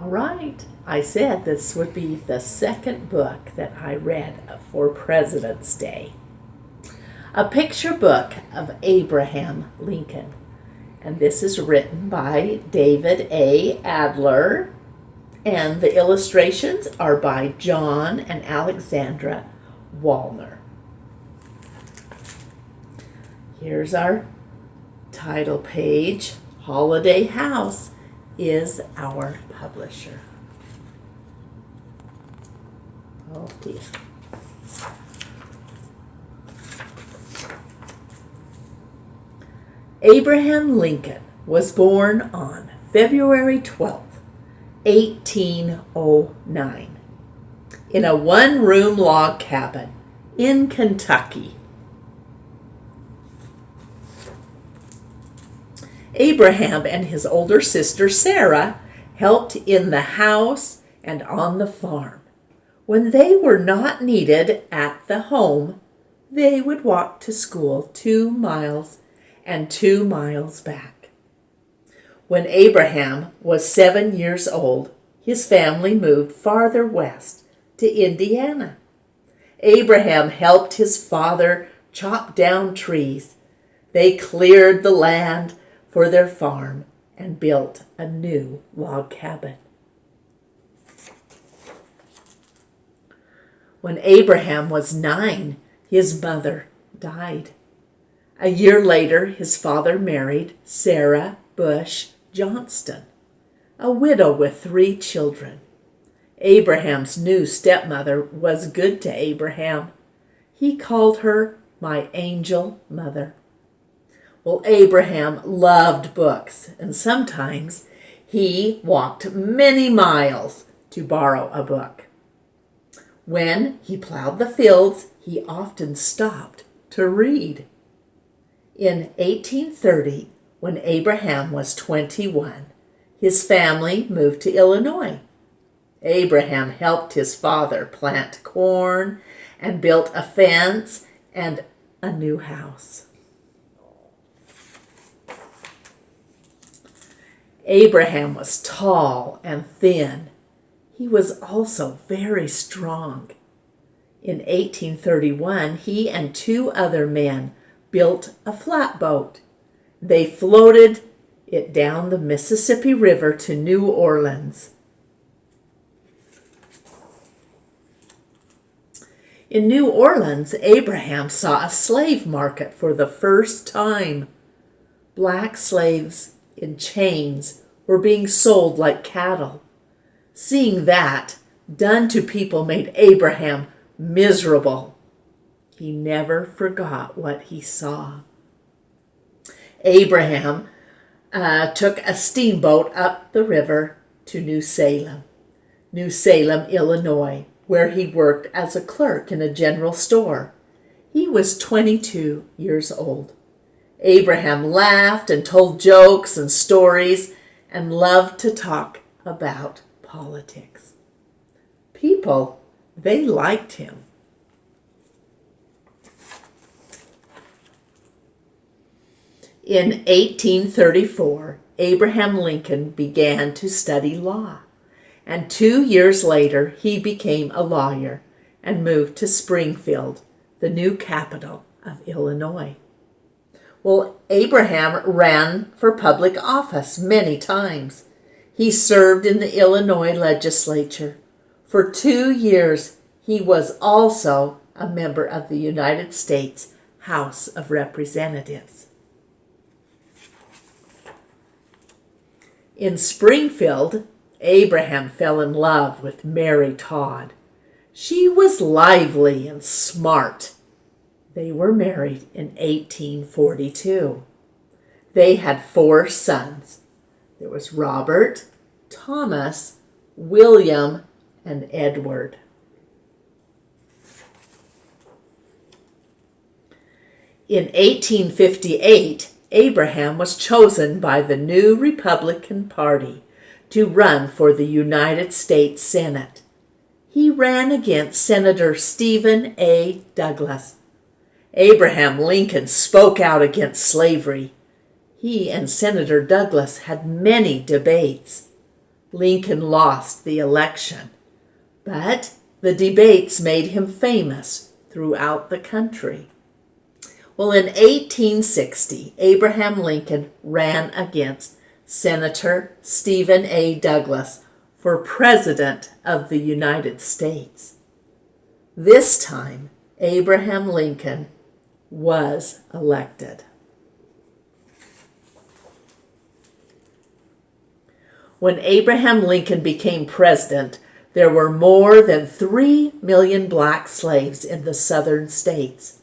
right. I said this would be the second book that I read for President's Day. A picture book of Abraham Lincoln. And this is written by David A. Adler. And the illustrations are by John and Alexandra Wallner. Here's our title page. Holiday House is our publisher. Oh dear. Abraham Lincoln was born on February 12th, 1809, in a one-room log cabin in Kentucky. Abraham and his older sister Sarah helped in the house and on the farm. When they were not needed at the home, they would walk to school 2 miles and 2 miles back. When Abraham was 7 years old, his family moved farther west to Indiana. Abraham helped his father chop down trees. They cleared the land for their farm and built a new log cabin. When Abraham was 9, his mother died. A year later, his father married Sarah Bush Johnston, a widow with 3 children. Abraham's new stepmother was good to Abraham. He called her my angel mother. Well, Abraham loved books, and sometimes he walked many miles to borrow a book. When he plowed the fields, he often stopped to read. In 1830, when Abraham was 21, his family moved to Illinois. Abraham helped his father plant corn and built a fence and a new house. Abraham was tall and thin. He was also very strong. In 1831, he and 2 other men built a flatboat. They floated it down the Mississippi River to New Orleans. In New Orleans, Abraham saw a slave market for the first time. Black slaves in chains were being sold like cattle. Seeing that done to people made Abraham miserable. He never forgot what he saw. Abraham took a steamboat up the river to New Salem, Illinois, where he worked as a clerk in a general store. He was 22 years old. Abraham laughed and told jokes and stories and loved to talk about politics. People, they liked him. In 1834, Abraham Lincoln began to study law, and 2 years later he became a lawyer and moved to Springfield, the new capital of Illinois. Well, Abraham ran for public office many times. He served in the Illinois legislature. For 2 years, he was also a member of the United States House of Representatives. In Springfield, Abraham fell in love with Mary Todd. She was lively and smart. They were married in 1842. They had 4 sons. There was Robert, Thomas, William, and Edward. In 1858, Abraham was chosen by the new Republican Party to run for the United States Senate. He ran against Senator Stephen A. Douglas. Abraham Lincoln spoke out against slavery. He and Senator Douglas had many debates. Lincoln lost the election, but the debates made him famous throughout the country. Well, in 1860, Abraham Lincoln ran against Senator Stephen A. Douglas for President of the United States. This time, Abraham Lincoln was elected. When Abraham Lincoln became president, there were more than 3 million black slaves in the southern states.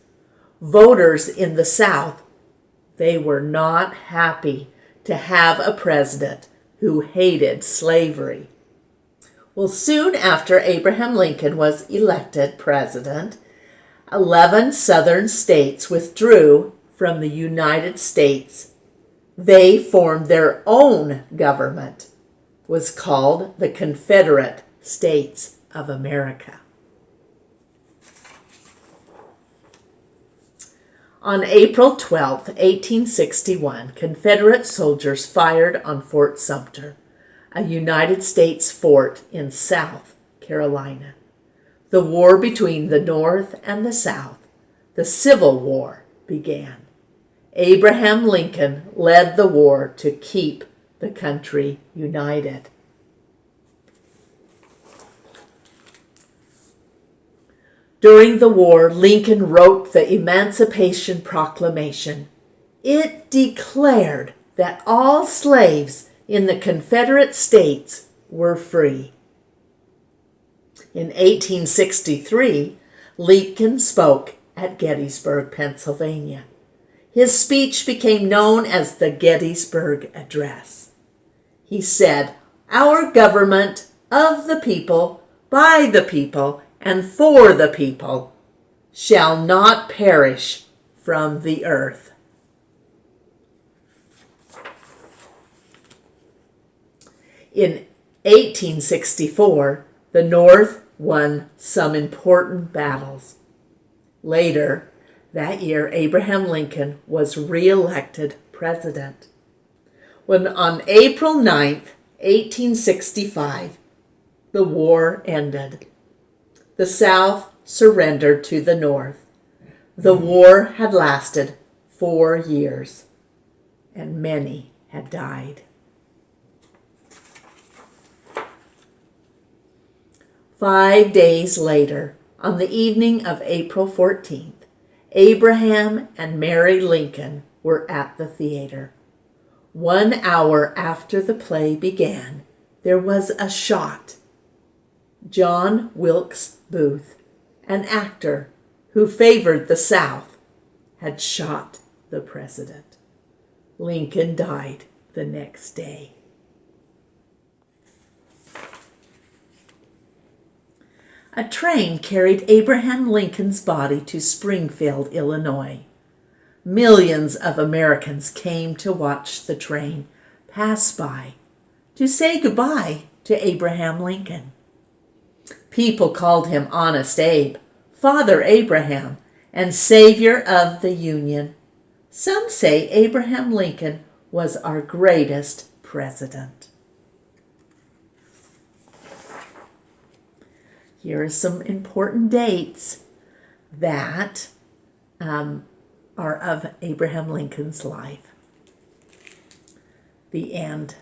Voters in the South, they were not happy to have a president who hated slavery. Well, soon after Abraham Lincoln was elected president, 11 southern states withdrew from the United States. They formed their own government. It was called the Confederate States of America. On April 12, 1861, Confederate soldiers fired on Fort Sumter, a United States fort in South Carolina. The war between the North and the South, the Civil War, began. Abraham Lincoln led the war to keep the country united. During the war, Lincoln wrote the Emancipation Proclamation. It declared that all slaves in the Confederate States were free. In 1863, Lincoln spoke at Gettysburg, Pennsylvania. His speech became known as the Gettysburg Address. He said, "Our government of the people, by the people, and for the people shall not perish from the earth." In 1864, the North won some important battles. Later that year, Abraham Lincoln was re-elected president. When on April 9th, 1865, the war ended. The South surrendered to the North. The war had lasted 4 years, and many had died. 5 days later, on the evening of April 14th, Abraham and Mary Lincoln were at the theater. 1 hour after the play began, there was a shot. John Wilkes Booth, an actor who favored the South, had shot the president. Lincoln died the next day. A train carried Abraham Lincoln's body to Springfield, Illinois. Millions of Americans came to watch the train pass by, to say goodbye to Abraham Lincoln. People called him Honest Abe, Father Abraham, and Savior of the Union. Some say Abraham Lincoln was our greatest president. Here are some important dates that are of Abraham Lincoln's life. The end.